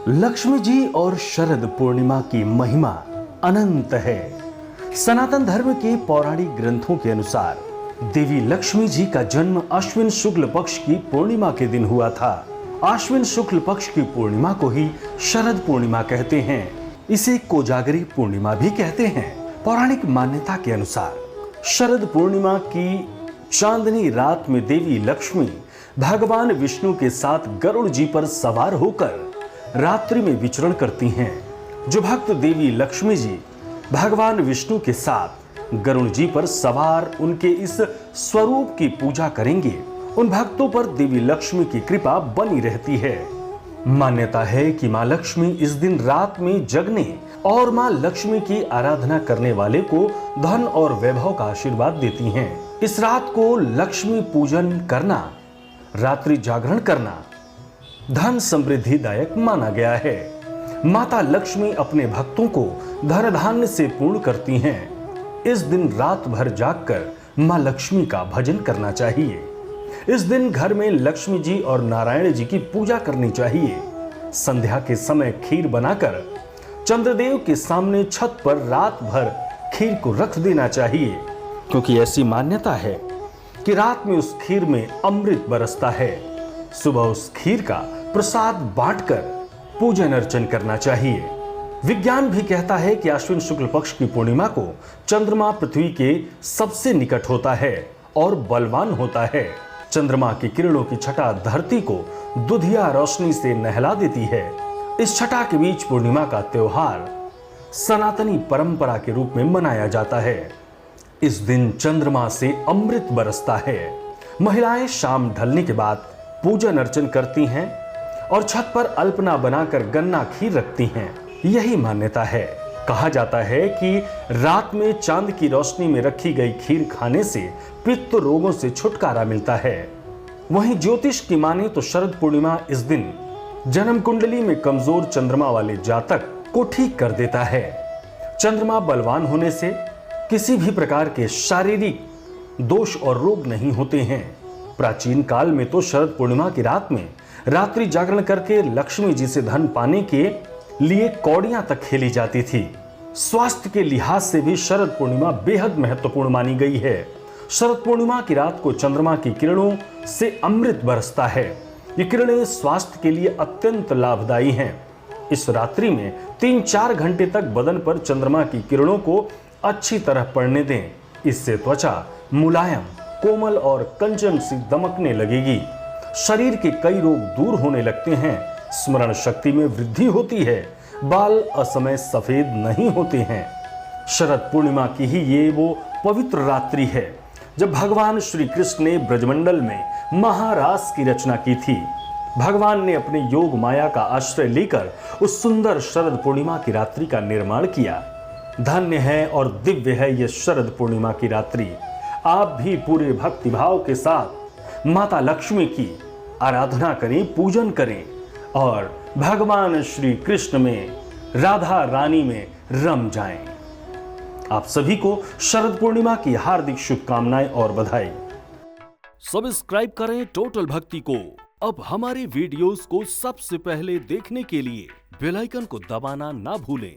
लक्ष्मी जी और शरद पूर्णिमा की महिमा अनंत है। सनातन धर्म के पौराणिक ग्रंथों के अनुसार देवी लक्ष्मी जी का जन्म अश्विन शुक्ल पक्ष की पूर्णिमा के दिन हुआ था। अश्विन शुक्ल पक्ष की पूर्णिमा को ही शरद पूर्णिमा कहते हैं। इसे कोजागरी पूर्णिमा भी कहते हैं। पौराणिक मान्यता के अनुसार शरद पूर्णिमा की चांदनी रात में देवी लक्ष्मी भगवान विष्णु के साथ गरुड़ जी पर सवार होकर रात्रि में विचरण करती हैं। जो भक्त देवी लक्ष्मी जी भगवान विष्णु के साथ गरुड़ जी पर सवार उनके इस स्वरूप की पूजा करेंगे, उन भक्तों पर देवी लक्ष्मी की कृपा बनी रहती है। मान्यता है कि मां लक्ष्मी इस दिन रात में जगने और मां लक्ष्मी की आराधना करने वाले को धन और वैभव का आशीर्वाद देती हैं। इस रात को लक्ष्मी पूजन करना, रात्रि जागरण करना धन समृद्धिदायक माना गया है। माता लक्ष्मी अपने भक्तों को धन धान्य से पूर्ण करती हैं। इस दिन रात भर जागकर मां लक्ष्मी का भजन करना चाहिए। इस दिन घर में लक्ष्मी जी और नारायण जी की पूजा करनी चाहिए। संध्या के समय खीर बनाकर चंद्रदेव के सामने छत पर रात भर खीर को रख देना चाहिए, क्योंकि ऐसी मान्यता है कि रात में उस खीर में अमृत बरसता है। सुबह उस खीर का प्रसाद बांटकर पूजन अर्चन करना चाहिए। विज्ञान भी कहता है कि अश्विन शुक्ल पक्ष की पूर्णिमा को चंद्रमा पृथ्वी के सबसे निकट होता है और बलवान होता है। चंद्रमा की किरणों की छटा धरती को दुधिया रोशनी से नहला देती है। इस छटा के बीच पूर्णिमा का त्योहार सनातनी परंपरा के रूप में मनाया जाता है। इस दिन चंद्रमा से अमृत बरसता है। महिलाएं शाम ढलने के बाद पूजन अर्चन करती हैं और छत पर अल्पना बनाकर गन्ना खीर रखती हैं। यही मान्यता है। कहा जाता है कि रात में चांद की रोशनी में रखी गई खीर खाने से पित्त रोगों से छुटकारा मिलता है। वहीं ज्योतिष की माने तो शरद पूर्णिमा इस दिन जन्म कुंडली में कमजोर चंद्रमा वाले जातक को ठीक कर देता है। चंद्रमा बलवान होने से किसी भी प्रकार के शारीरिक दोष और रोग नहीं होते हैं। प्राचीन काल में तो शरद पूर्णिमा की रात में रात्रि जागरण करके लक्ष्मी जी से धन पाने के लिए कौड़ियां तक खेली जाती थी। स्वास्थ्य के लिहाज से भी शरद पूर्णिमा बेहद महत्वपूर्ण मानी गई है। शरद पूर्णिमा की रात को चंद्रमा की किरणों से अमृत बरसता है। ये किरणें स्वास्थ्य के लिए अत्यंत लाभदायी हैं। इस रात्रि में 3-4 घंटे तक बदन पर चंद्रमा की किरणों को अच्छी तरह पड़ने दें। इससे त्वचा मुलायम, कोमल और कंचन सी दमकने लगेगी। शरीर के कई रोग दूर होने लगते हैं। स्मरण शक्ति में वृद्धि होती है। बाल असमय सफेद नहीं होते हैं। शरद पूर्णिमा की ही ये वो पवित्र रात्रि है जब भगवान श्री कृष्ण ने ब्रजमंडल में महारास की रचना की थी। भगवान ने अपने योग माया का आश्रय लेकर उस सुंदर शरद पूर्णिमा की रात्रि का निर्माण किया। धन्य है और दिव्य है ये शरद पूर्णिमा की रात्रि। आप भी पूरे भक्तिभाव के साथ माता लक्ष्मी की आराधना करें, पूजन करें और भगवान श्री कृष्ण में, राधा रानी में रम जाएं। आप सभी को शरद पूर्णिमा की हार्दिक शुभकामनाएं और बधाई। सब्सक्राइब करें टोटल भक्ति को। अब हमारे वीडियोस को सबसे पहले देखने के लिए बेल आइकन को दबाना ना भूलें।